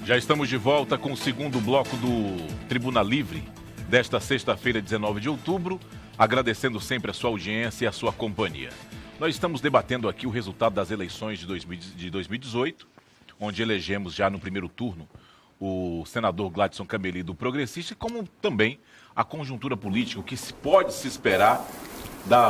Já estamos de volta com o segundo bloco do Tribuna Livre desta sexta-feira, 19 de outubro, agradecendo sempre a sua audiência e a sua companhia. Nós estamos debatendo aqui o resultado das eleições de 2018, onde elegemos já no primeiro turno o senador Gladson Cameli do Progressista, como também a conjuntura política, o que pode se esperar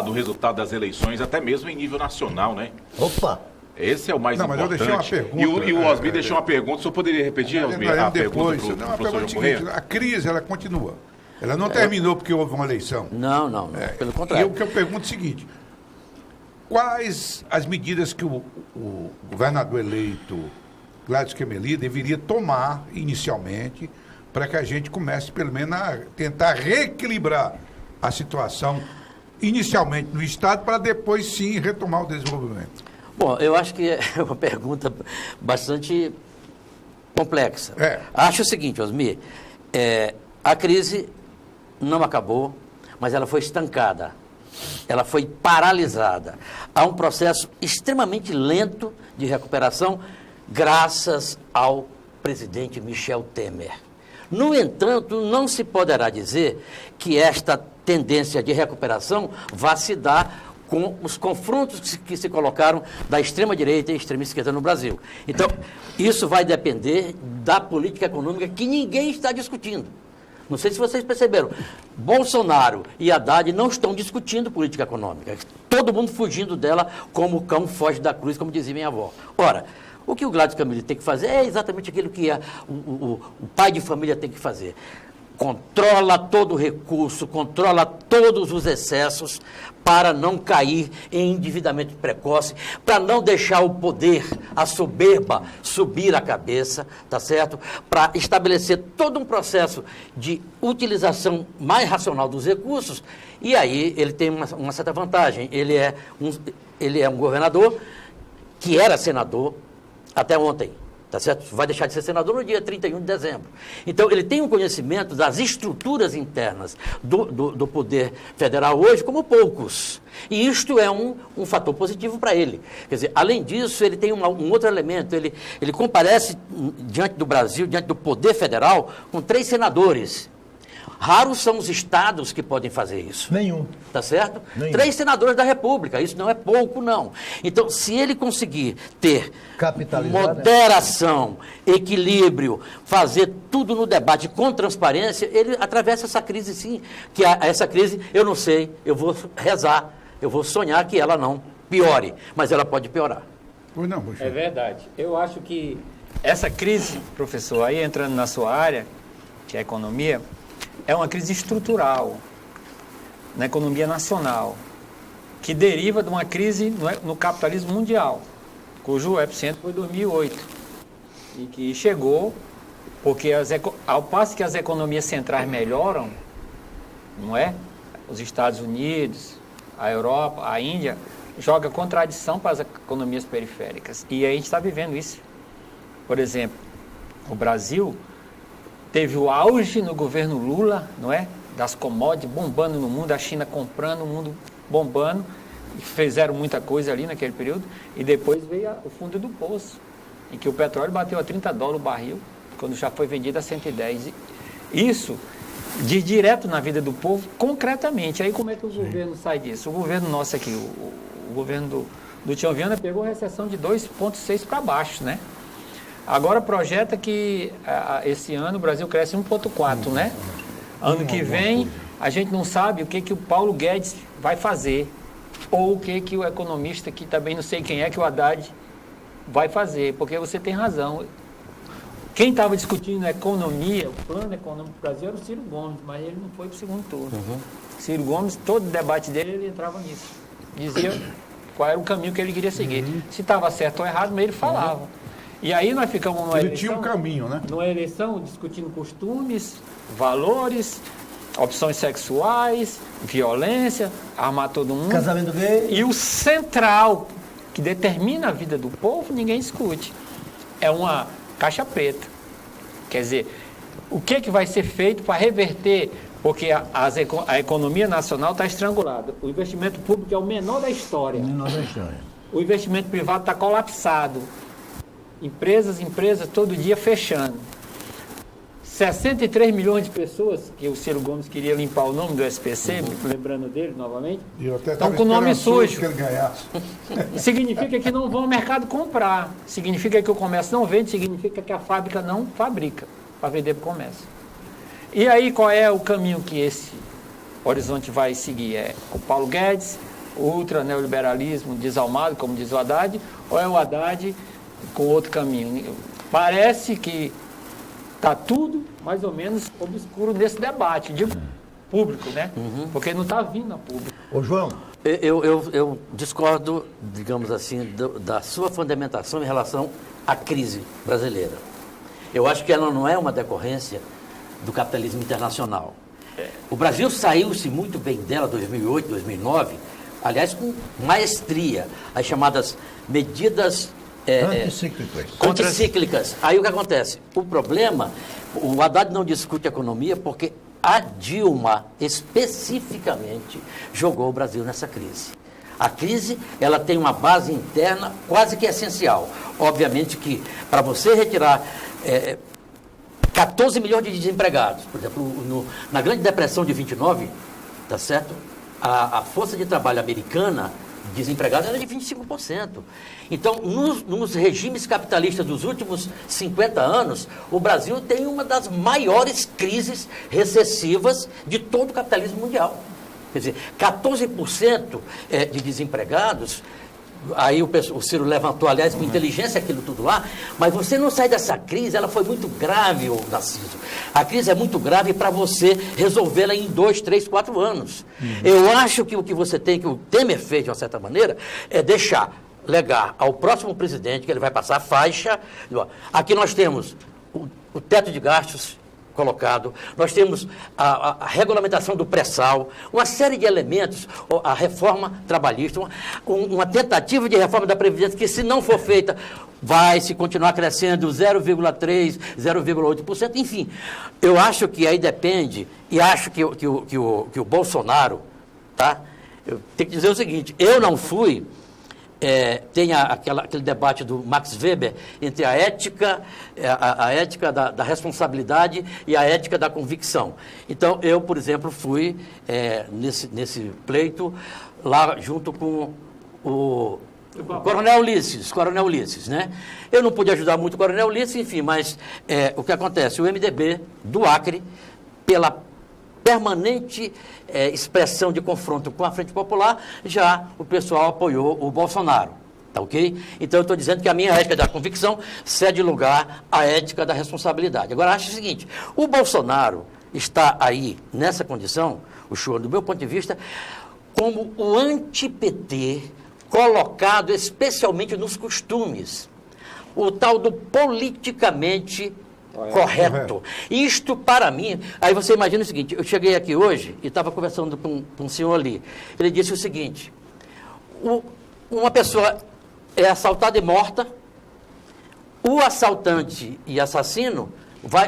do resultado das eleições, até mesmo em nível nacional, né? Opa! Esse é o mais importante. Mas eu deixei uma pergunta. E o Osmi deixou uma pergunta. O senhor poderia repetir, Osmi, a pergunta para o professor João Correia? A crise, ela continua. Ela não terminou porque houve uma eleição. Não, pelo contrário. E o que eu pergunto é o seguinte: quais as medidas que o governador eleito Gladson Cameli deveria tomar inicialmente para que a gente comece, pelo menos, a tentar reequilibrar a situação inicialmente no Estado para depois, sim, retomar o desenvolvimento? Bom, eu acho que é uma pergunta bastante complexa. É. Acho o seguinte, Osmi, a crise não acabou, mas ela foi estancada, ela foi paralisada. Há um processo extremamente lento de recuperação, graças ao presidente Michel Temer. No entanto, não se poderá dizer que esta tendência de recuperação vá se dar com os confrontos que se colocaram da extrema-direita e extrema-esquerda no Brasil. Então, isso vai depender da política econômica que ninguém está discutindo. Não sei se vocês perceberam, Bolsonaro e Haddad não estão discutindo política econômica. Todo mundo fugindo dela como o cão foge da cruz, como dizia minha avó. Ora, o que o Gladson Cameli tem que fazer é exatamente aquilo que o pai de família tem que fazer. Controla todo o recurso, controla todos os excessos para não cair em endividamento precoce, para não deixar o poder, a soberba, subir a cabeça, tá certo? Para estabelecer todo um processo de utilização mais racional dos recursos, e aí ele tem uma certa vantagem. Ele é um governador que era senador até ontem. Tá certo? Vai deixar de ser senador no dia 31 de dezembro. Então, ele tem um conhecimento das estruturas internas do poder federal hoje como poucos. E isto é um fator positivo para ele. Quer dizer, além disso, ele tem um outro elemento. Ele comparece diante do Brasil, diante do poder federal, com 3 senadores. Raros são os estados que podem fazer isso. Nenhum. Tá certo? Nenhum. 3 senadores da República, isso não é pouco, não. Então, se ele conseguir ter moderação, equilíbrio, fazer tudo no debate com transparência, ele atravessa essa crise, sim. Que essa crise, eu não sei, eu vou rezar, eu vou sonhar que ela não piore, mas ela pode piorar. Pois não, É verdade. Eu acho que essa crise, professor, aí entrando na sua área, que é a economia, é uma crise estrutural na economia nacional, que deriva de uma crise no capitalismo mundial, cujo epicentro foi 2008, e que chegou porque ao passo que as economias centrais melhoram, não é? Os Estados Unidos, a Europa, a Índia, joga contradição para as economias periféricas. E a gente está vivendo isso. Por exemplo, o Brasil teve o auge no governo Lula, não é? Das commodities bombando no mundo, a China comprando, o mundo bombando, e fizeram muita coisa ali naquele período, e depois veio o fundo do poço, em que o petróleo bateu a $30 o barril, quando já foi vendido a 110. Isso diz direto na vida do povo, concretamente. Aí como é que o governo sai disso? O governo nosso aqui, o governo do Tião Viana pegou a recessão de 2,6 para baixo, né? Agora projeta que esse ano o Brasil cresce 1,4, né? Ano que vem, a gente não sabe o que o Paulo Guedes vai fazer, ou o que o economista, que também não sei quem é, que o Haddad vai fazer, porque você tem razão. Quem estava discutindo a economia, o plano econômico do Brasil, era o Ciro Gomes, mas ele não foi para o segundo turno. Ciro Gomes, todo o debate dele, ele entrava nisso. Dizia qual era o caminho que ele queria seguir. Se estava certo ou errado, mas ele falava. E aí nós ficamos numa Ele eleição, tinha um caminho, né? numa eleição discutindo costumes, valores, opções sexuais, violência, armar todo mundo. Casamento gay. E o central, que determina a vida do povo, ninguém discute. É uma caixa preta. Quer dizer, o que vai ser feito para reverter? Porque a economia nacional está estrangulada. O investimento público é o menor da história. Menor da história. O investimento privado está colapsado. empresas, todo dia fechando. 63 milhões de pessoas, que o Ciro Gomes queria limpar o nome do SPC, lembrando dele novamente, estão com o nome sujo. Que ele ganhasse. Significa que não vão ao mercado comprar. Significa que o comércio não vende, significa que a fábrica não fabrica para vender para o comércio. E aí qual é o caminho que esse Horizonte vai seguir? É o Paulo Guedes, o ultra-neoliberalismo desalmado, como diz o Haddad, ou é o Haddad com outro caminho? Parece que está tudo mais ou menos obscuro nesse debate, digo público, né? Porque não está vindo a público. Ô, João. Eu discordo, digamos assim, da sua fundamentação em relação à crise brasileira. Eu acho que ela não é uma decorrência do capitalismo internacional. O Brasil saiu-se muito bem dela, 2008, 2009, aliás, com maestria, as chamadas medidas anticíclicas. Aí o que acontece? O problema, o Haddad não discute economia porque a Dilma, especificamente, jogou o Brasil nessa crise. A crise, ela tem uma base interna quase que essencial. Obviamente que, para você retirar 14 milhões de desempregados, por exemplo, na Grande Depressão de 29, tá certo? A força de trabalho americana desempregados era de 25%. Então, nos regimes capitalistas dos últimos 50 anos, o Brasil tem uma das maiores crises recessivas de todo o capitalismo mundial. Quer dizer, 14% de desempregados. Aí o Ciro levantou, aliás, com inteligência aquilo tudo lá, mas você não sai dessa crise, ela foi muito grave, Narciso. A crise é muito grave para você resolvê-la em 2, 3, 4 anos. Eu acho que o que você tem, que o Temer fez de uma certa maneira, é legar ao próximo presidente, que ele vai passar a faixa. Aqui nós temos o teto de gastos colocado, nós temos a regulamentação do pré-sal, uma série de elementos, a reforma trabalhista, uma tentativa de reforma da Previdência que, se não for feita, vai se continuar crescendo 0,3%, 0,8%, enfim. Eu acho que aí depende, e acho que o Bolsonaro, tá? Eu tenho que dizer o seguinte, eu não fui... tem aquele debate do Max Weber entre a ética, a ética da responsabilidade e a ética da convicção. Então, eu, por exemplo, fui nesse pleito lá junto com o Coronel Ulisses, né? Eu não pude ajudar muito o Coronel Ulisses, enfim, mas o que acontece? O MDB do Acre, pela permanente expressão de confronto com a Frente Popular, já o pessoal apoiou o Bolsonaro, tá ok? Então eu estou dizendo que a minha ética da convicção cede lugar à ética da responsabilidade. Agora, acho o seguinte, o Bolsonaro está aí, nessa condição, o senhor, do meu ponto de vista, como o anti-PT colocado especialmente nos costumes, o tal do politicamente correto. Isto, para mim... Aí você imagina o seguinte, eu cheguei aqui hoje e estava conversando com um senhor ali. Ele disse o seguinte, uma pessoa é assaltada e morta, o assaltante e assassino,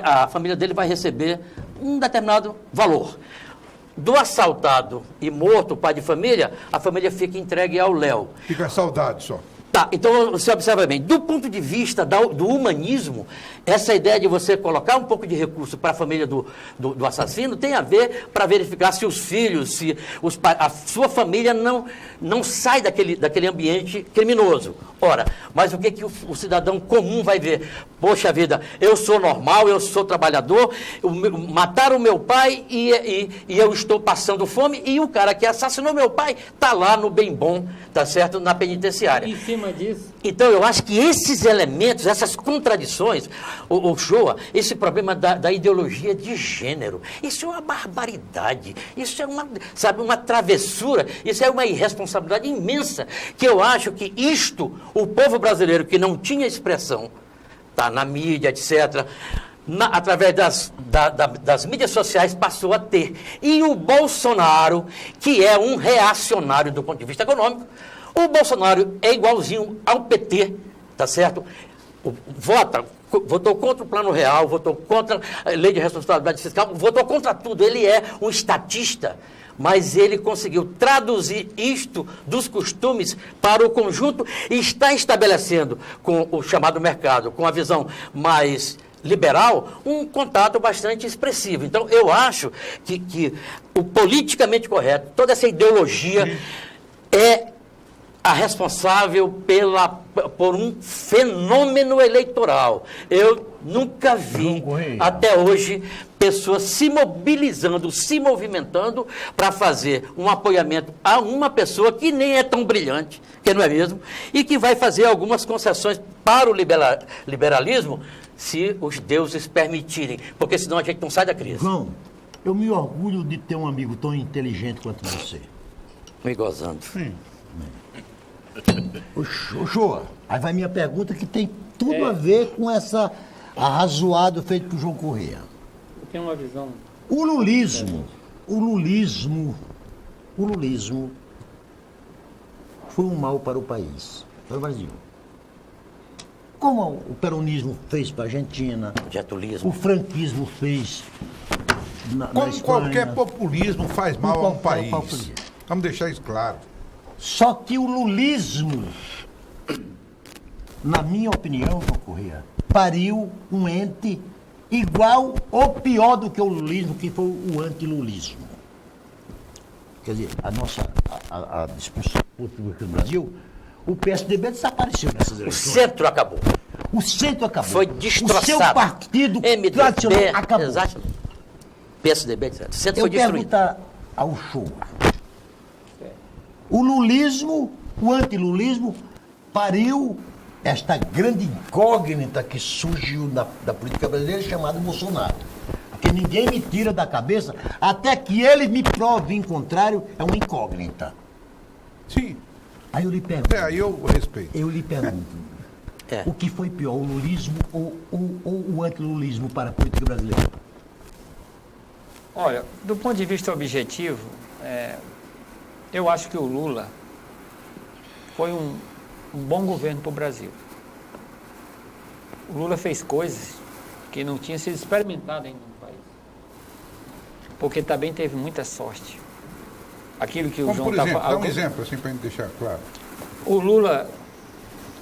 a família dele vai receber um determinado valor. Do assaltado e morto, o pai de família, a família fica entregue ao Léo. Fica saudade só. Tá, então você observa bem, do ponto de vista do humanismo, essa ideia de você colocar um pouco de recurso para a família do assassino tem a ver para verificar se os filhos, a sua família não sai daquele ambiente criminoso. Ora, mas o que o cidadão comum vai ver? Poxa vida, eu sou normal, eu sou trabalhador, mataram meu pai e eu estou passando fome, e o cara que assassinou meu pai está lá no bem bom, tá certo, na penitenciária. Em cima disso. Então, eu acho que esses elementos, essas contradições, o Shoa, esse problema da ideologia de gênero, isso é uma barbaridade, isso é uma travessura, isso é uma irresponsabilidade imensa, que eu acho que o povo brasileiro que não tinha expressão, tá, na mídia, etc., através das mídias sociais passou a ter. E o Bolsonaro, que é um reacionário do ponto de vista econômico, o Bolsonaro é igualzinho ao PT, tá certo? Votou contra o Plano Real, votou contra a Lei de Responsabilidade Fiscal, votou contra tudo. Ele é um estatista, mas ele conseguiu traduzir isto dos costumes para o conjunto e está estabelecendo com o chamado mercado, com a visão mais liberal, um contato bastante expressivo. Então, eu acho que o politicamente correto, toda essa ideologia é a responsável por um fenômeno eleitoral. Eu nunca vi, até hoje, pessoas se mobilizando, se movimentando para fazer um apoiamento a uma pessoa que nem é tão brilhante, que não é mesmo, e que vai fazer algumas concessões para o liberalismo, se os deuses permitirem, porque senão a gente não sai da crise. João, eu me orgulho de ter um amigo tão inteligente quanto você. Me gozando. Ô, Shoa, aí vai minha pergunta que tem tudo a ver com essa arrazoado feito por João Correia. Tem uma visão. O lulismo foi um mal para o país, para o Brasil. Como o peronismo fez para a Argentina, Getulismo. o franquismo fez na Como Espanha. qualquer populismo faz mal a um Qualquer país. populismo. Vamos deixar isso claro. Só que o lulismo, na minha opinião, João Correia, pariu um ente igual ou pior do que o lulismo, que foi o antilulismo. Quer dizer, a discussão política do Brasil, o PSDB desapareceu nessas O eleições. centro acabou. O centro acabou. Foi destroçado. O seu partido tradicional acabou. Exatamente. PSDB, etc. O centro Eu foi destruído. pergunto ao Shoa. O lulismo, o antilulismo, pariu esta grande incógnita que surgiu da política brasileira chamada Bolsonaro. Que ninguém me tira da cabeça, até que ele me prove em contrário, é uma incógnita. Sim. Aí eu lhe pergunto. Aí eu respeito. Eu lhe pergunto. O que foi pior, o lulismo ou o antilulismo para a política brasileira? Olha, do ponto de vista objetivo, eu acho que o Lula foi um bom governo para o Brasil. O Lula fez coisas que não tinham sido experimentadas ainda no país. Porque também teve muita sorte. Aquilo que o Como, João por está exemplo, dá falando. um exemplo assim para a gente deixar claro. O Lula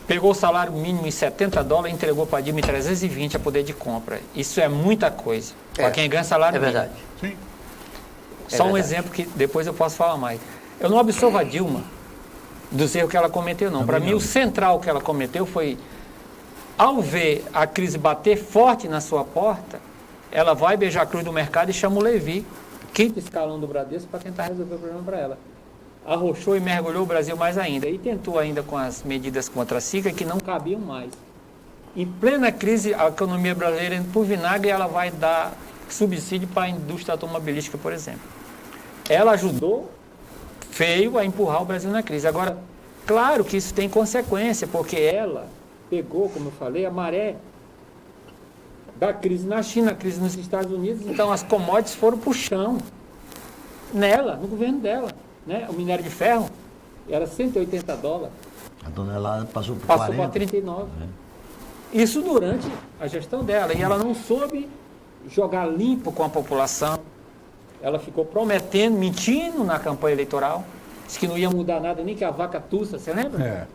pegou o salário mínimo em $70 e entregou para a Dilma em 320 a poder de compra. Isso é muita coisa. Para quem ganha salário mínimo. verdade. Sim. Só um verdade. exemplo que depois eu posso falar mais. Eu não absolvo a Dilma dos erros que ela cometeu, não. Para mim, o central que ela cometeu foi, ao ver a crise bater forte na sua porta, ela vai beijar a cruz do mercado e chama o Levi, quinto escalão do Bradesco, para tentar resolver o problema para ela. Arrochou e mergulhou o Brasil mais ainda. E tentou ainda com as medidas contra a SICA que não cabiam mais. Em plena crise, a economia brasileira indo por vinagre, ela vai dar subsídio para a indústria automobilística, por exemplo. Ela ajudou feio a empurrar o Brasil na crise. Agora, claro que isso tem consequência, porque ela pegou, como eu falei, a maré da crise na China, a crise nos Estados Unidos, então as commodities foram para o chão, nela, no governo dela. Né? O minério de ferro era $180, A tonelada passou por passou 40. para 39. Isso durante a gestão dela, e ela não soube jogar limpo com a população. Ela ficou prometendo, mentindo na campanha eleitoral, disse que não ia mudar nada, nem que a vaca tussa, você lembra? É.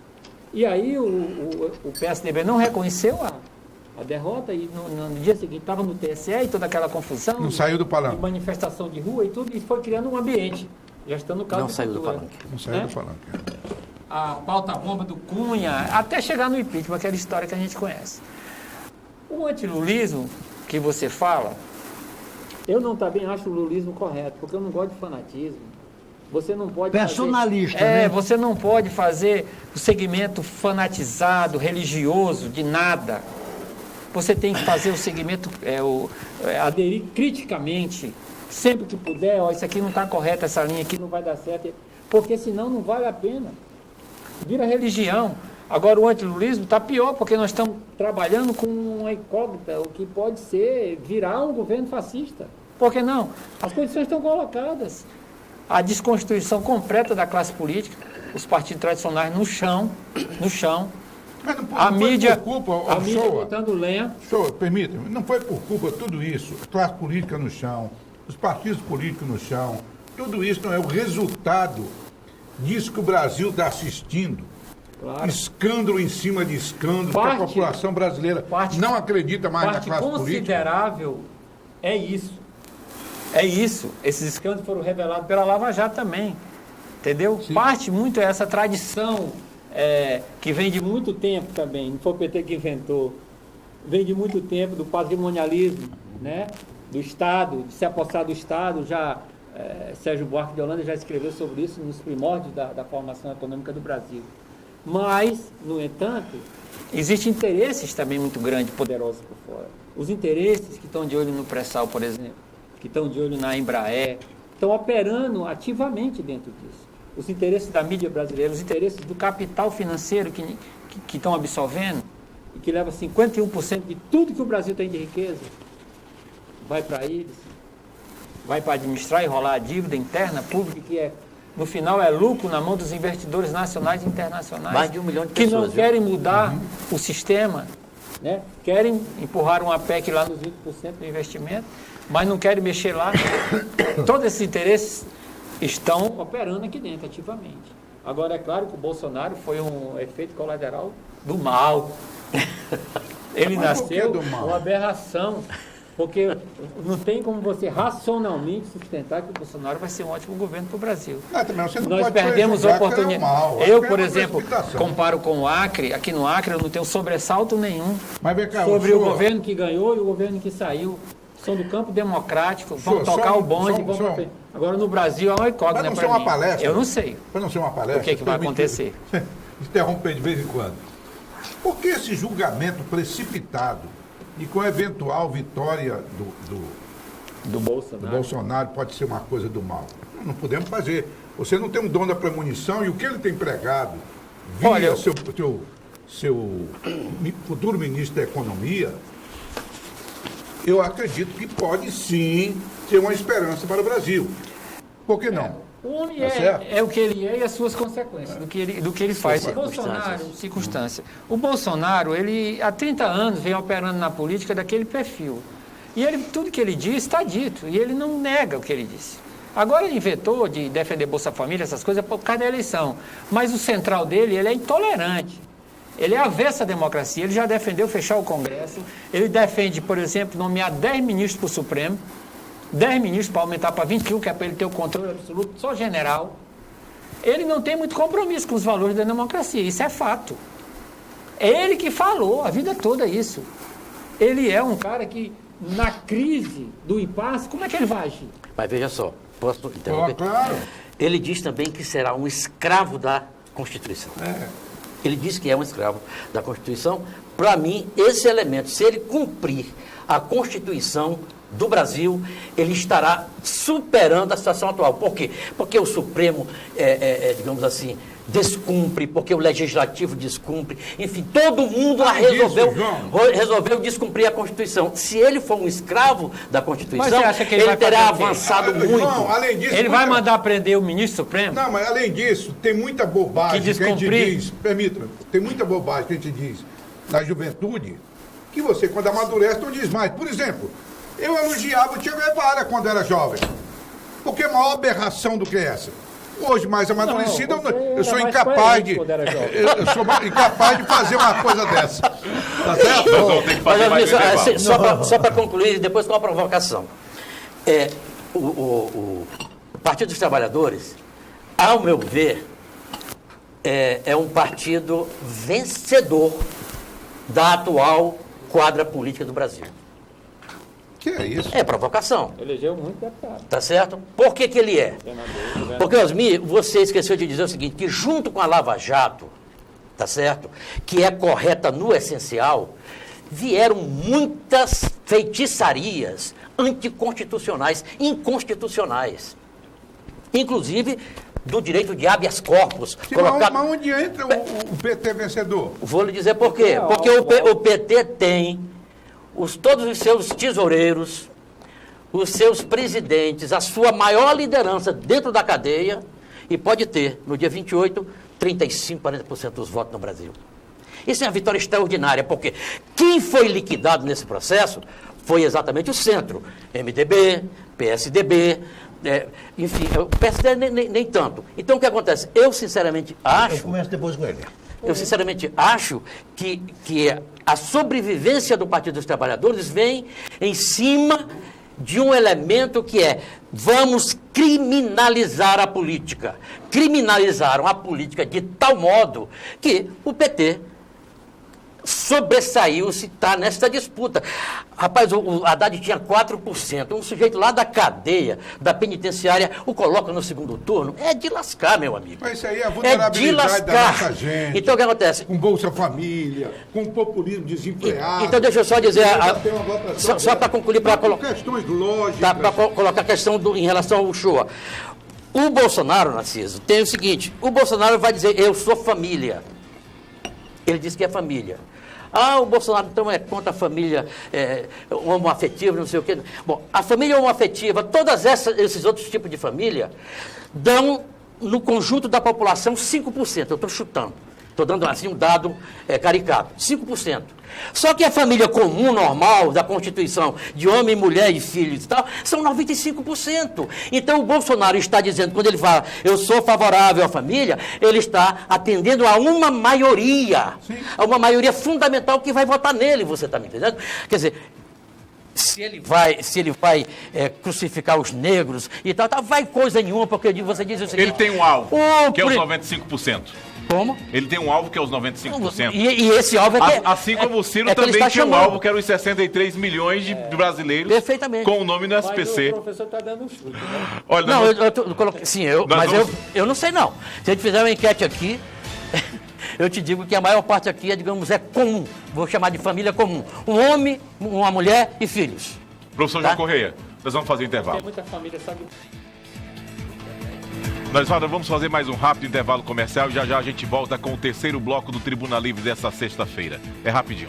E aí o PSDB não reconheceu a derrota e no dia seguinte estava no TSE e toda aquela confusão. Não saiu do palanque. De manifestação de rua e tudo, e foi criando um ambiente. Já está no caso Não saiu do cultura. palanque. Não saiu Né? do palanque. A pauta-bomba do Cunha, até chegar no impeachment, aquela história que a gente conhece. O antilulismo que você fala, eu não também acho o lulismo correto, porque eu não gosto de fanatismo. Você não pode Personalista, fazer, né? Você não pode fazer o segmento fanatizado, religioso, de nada. Você tem que fazer o segmento, aderir criticamente, sempre que puder, isso aqui não está correto, essa linha aqui não vai dar certo, porque senão não vale a pena. Vira religião. Agora o antilulismo está pior, porque nós estamos trabalhando com uma incógnita, o que pode ser virar um governo fascista. Por que não? As condições estão colocadas. A desconstituição completa da classe política, os partidos tradicionais no chão, Mas não, a não foi mídia, por culpa, a mídia Shoa. botando lenha. Shoa, permita-me, não foi por culpa tudo isso. A classe política no chão, os partidos políticos no chão, tudo isso não é o resultado disso que o Brasil está assistindo. Claro. Escândalo em cima de escândalo, que a população brasileira não acredita mais na classe política. Parte considerável é isso. É isso. Esses escândalos foram revelados pela Lava Jato também. Entendeu? Sim. Parte muito é essa tradição que vem de muito tempo também. Não foi o PT que inventou. Vem de muito tempo do patrimonialismo, né? Do Estado, de se apossar do Estado. Sérgio Buarque de Holanda já escreveu sobre isso nos primórdios da formação econômica do Brasil. Mas, no entanto, existem interesses também muito grandes, poderosos por fora. Os interesses que estão de olho no pré-sal, por exemplo, que estão de olho na Embraer, estão operando ativamente dentro disso. Os interesses da mídia brasileira, os interesses do capital financeiro que estão absorvendo e que leva 51% de tudo que o Brasil tem de riqueza, vai para eles, vai para administrar e rolar a dívida interna pública, que no final é lucro na mão dos investidores nacionais e internacionais. Mais de 1 milhão de que pessoas. não querem mudar o sistema, né? Querem empurrar uma PEC lá nos 20% do investimento, mas não querem mexer lá. Todos esses interesses estão operando aqui dentro ativamente. Agora, é claro que o Bolsonaro foi um efeito colateral do mal. Ele Mas por que nasceu do mal? uma aberração. Porque não tem como você racionalmente sustentar que o Bolsonaro vai ser um ótimo governo para o Brasil. Também você não Nós pode perdemos prejudgar que oportunidade. era mal. Eu, Acho que por é uma exemplo, precipitação. comparo com o Acre. Aqui no Acre eu não tenho sobressalto nenhum Mas vem cá, sobre o senhor- governo que ganhou e o governo que saiu. São do campo democrático, vão Senhor, tocar só o bonde. só- Vão só- pra frente. Agora no Brasil é uma incógnita Para não ser para uma mim. palestra. Eu não sei. Para não ser uma palestra. O que vai permite- acontecer? Interromper de vez em quando. Por que esse julgamento precipitado e com a eventual vitória Do do Bolsonaro. Bolsonaro pode ser uma coisa do mal? Não podemos fazer. Você não tem um dom da premonição e o que ele tem pregado via Olha, seu futuro ministro da Economia, eu acredito que pode sim ter uma esperança para o Brasil. Por que não? O homem Tá certo? é o que ele é e as suas consequências, do que ele faz. O circunstâncias. Bolsonaro, circunstância. O Bolsonaro, ele há 30 anos vem operando na política daquele perfil. E tudo que ele diz está dito, e ele não nega o que ele disse. Agora ele inventou de defender Bolsa Família, essas coisas, por causa da eleição. Mas o central dele, ele é intolerante. Ele é avesso à democracia, ele já defendeu fechar o Congresso, ele defende, por exemplo, nomear 10 ministros para o Supremo, 10 ministros para aumentar para 21, que é para ele ter o controle absoluto, só general. Ele não tem muito compromisso com os valores da democracia, isso é fato. É ele que falou a vida toda isso. Ele é um cara que, na crise do impasse, como é que ele vai agir? Mas veja só, posso interromper? Claro. Ele diz também que será um escravo da Constituição. Ele diz que é um escravo da Constituição. Para mim, esse elemento, se ele cumprir a Constituição do Brasil, ele estará superando a situação atual. Por quê? Porque o Supremo, digamos assim, descumpre, porque o Legislativo descumpre. Enfim, todo mundo resolveu descumprir a Constituição. Se ele for um escravo da Constituição, Mas você acha que ele vai terá fazer o quê? avançado muito. João, além disso, Ele vai mandar prender o ministro Supremo? Não, mas além disso, tem muita bobagem Que que a gente descumprir. diz, permita-me, tem muita bobagem que a gente diz na juventude, que você, quando amadurece, não diz mais. Por exemplo, eu elogiava o Che Guevara quando era jovem. Porque maior aberração do que essa? Hoje, mais amadurecido, Não, você eu sou era mais incapaz coerente de. quando era jovem. Eu sou incapaz de fazer uma coisa dessa. Tá certo? Nós vamos ter que fazer mais um intervalo. Só para concluir, depois com uma provocação. O Partido dos Trabalhadores, ao meu ver, é um partido vencedor da atual quadra política do Brasil. Que é isso? É provocação, Elegeu muito deputado. tá certo? Por que que ele é? Senador, governador. Porque, Osmir, você esqueceu de dizer o seguinte, que junto com a Lava Jato, tá certo? Que é correta no essencial, vieram muitas feitiçarias anticonstitucionais, inconstitucionais. Inclusive do direito de habeas corpus. Sim, mas onde entra o PT vencedor? Vou lhe dizer por quê. Porque o PT tem todos os seus tesoureiros, os seus presidentes, a sua maior liderança dentro da cadeia, e pode ter, no dia 28, 35%, 40% dos votos no Brasil. Isso é uma vitória extraordinária, porque quem foi liquidado nesse processo foi exatamente o centro, MDB, PSDB, enfim, o PSD nem tanto. Então, o que acontece? Eu, sinceramente, acho... Eu começo depois com ele. Eu, sinceramente, acho que a sobrevivência do Partido dos Trabalhadores vem em cima de um elemento que é: vamos criminalizar a política. Criminalizaram a política de tal modo que o PT sobressaiu-se, está nessa disputa. Rapaz, o Haddad tinha 4%. Um sujeito lá da cadeia, da penitenciária, o coloca no segundo turno. É de lascar, meu amigo. Mas isso aí é a vulnerabilidade da nossa gente. Então, o que acontece? Com Bolsa Família, com populismo desempregado. Então, deixa eu só dizer, só para concluir, para colocar questões lógicas. Para colocar a questão em relação ao Uchoa. O Bolsonaro, Narciso, tem o seguinte: o Bolsonaro vai dizer, eu sou família. Ele diz que é família. O Bolsonaro, então, é contra a família homoafetiva, não sei o quê. Bom, a família homoafetiva, todos esses outros tipos de família, dão, no conjunto da população, 5%. Eu estou chutando. Estou dando, assim, um dado caricato. 5%. Só que a família comum, normal, da Constituição, de homem, mulher e filhos e tal, são 95%. Então, o Bolsonaro está dizendo, quando ele fala, eu sou favorável à família, ele está atendendo a uma maioria. Sim. A uma maioria fundamental que vai votar nele, você está me entendendo? Quer dizer, se ele vai crucificar os negros e tal, vai coisa nenhuma, porque você diz o seguinte... Ele tem um alvo, que é os 95%. Como? Ele tem um alvo que é os 95%. E esse alvo é que... Assim como o Ciro também tinha um alvo que era os 63 milhões de brasileiros. Perfeitamente. Com o nome no SPC. Mas o professor está dando um chute, né? Olha, não, eu coloquei... Sim, eu não sei não. Se a gente fizer uma enquete aqui, eu te digo que a maior parte aqui é comum. Vou chamar de família comum. Um homem, uma mulher e filhos. Professor João Correia, nós vamos fazer intervalo. Tem muita família, sabe? Nós vamos fazer mais um rápido intervalo comercial e já a gente volta com o terceiro bloco do Tribuna Livre dessa sexta-feira. É rapidinho.